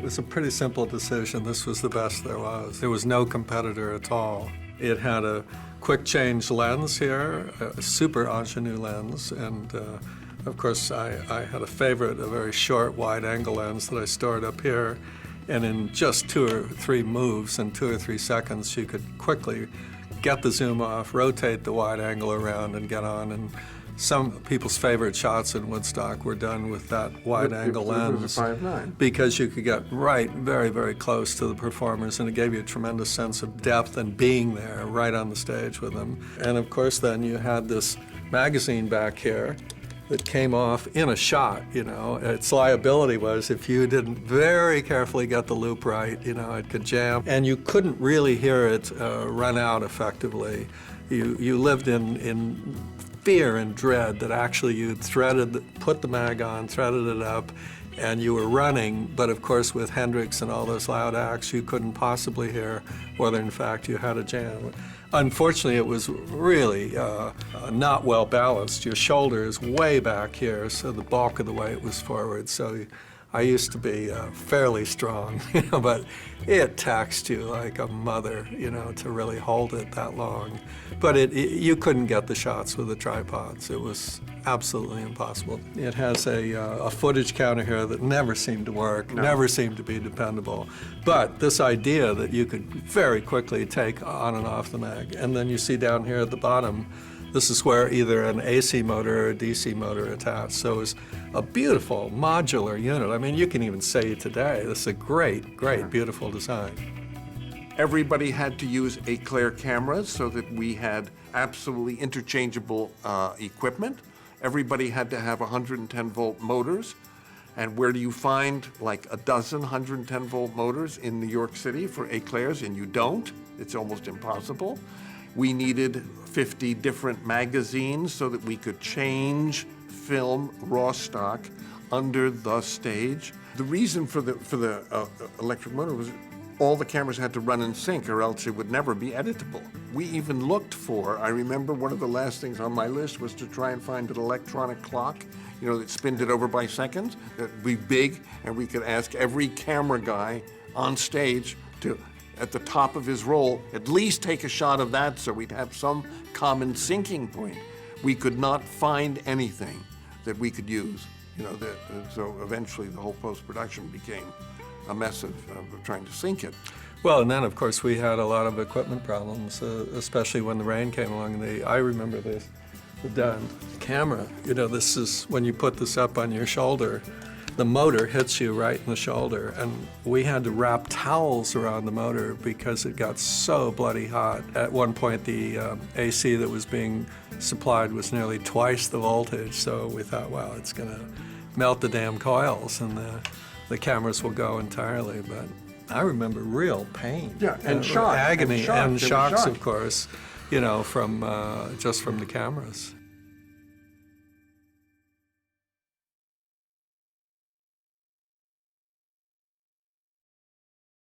was a pretty simple decision. This was the best there was. There was no competitor at all. It had a quick change lens here, a super ingenue lens, and of course I had a favorite, a very short wide angle lens that I stored up here, and in just 2 or 3 moves in 2 or 3 seconds you could quickly get the zoom off, rotate the wide angle around and get on. And some people's favorite shots in Woodstock were done with that wide-angle lens. It was a 5.9. Because you could get right very, very close to the performers, and it gave you a tremendous sense of depth and being there right on the stage with them. And of course then you had this magazine back here that came off in a shot, you know. Its liability was if you didn't very carefully get the loop right, you know, it could jam. And you couldn't really hear it run out effectively. You lived in fear and dread that actually you'd put the mag on, threaded it up, and you were running, but of course with Hendrix and all those loud acts, you couldn't possibly hear whether in fact you had a jam. Unfortunately, it was really not well balanced. Your shoulder is way back here, so the bulk of the weight was forward. So I used to be fairly strong, you know, but it taxed you like a mother, you know, to really hold it that long. But you couldn't get the shots with the tripods. It was absolutely impossible. It has a footage counter here that never seemed to work, never seemed to be dependable. But this idea that you could very quickly take on and off the mag, and then you see down here at the bottom, this is where either an AC motor or a DC motor attached. So it's a beautiful modular unit. I mean, you can even say today, this is a great, great, beautiful design. Everybody had to use Eclair cameras so that we had absolutely interchangeable equipment. Everybody had to have 110-volt motors. And where do you find like a dozen 110-volt motors in New York City for Eclairs? And you don't. It's almost impossible. We needed 50 different magazines so that we could change film raw stock under the stage. The reason for the electric motor was all the cameras had to run in sync or else it would never be editable. We even looked for, I remember one of the last things on my list was to try and find an electronic clock, you know, that spinned it over by seconds, that would be big, and we could ask every camera guy on stage to, at the top of his roll, at least take a shot of that so we'd have some common syncing point. We could not find anything that we could use, you know, so eventually the whole post-production became a mess of trying to sync it. Well, and then of course we had a lot of equipment problems, especially when the rain came along. I remember this, the camera, you know, this is when you put this up on your shoulder, the motor hits you right in the shoulder, and we had to wrap towels around the motor because it got so bloody hot. At one point, the AC that was being supplied was nearly twice the voltage, so we thought, wow, it's gonna melt the damn coils and the cameras will go entirely. But I remember real pain. Yeah, and shock. Agony, and shocks, shock. of course, you know, from just from the cameras.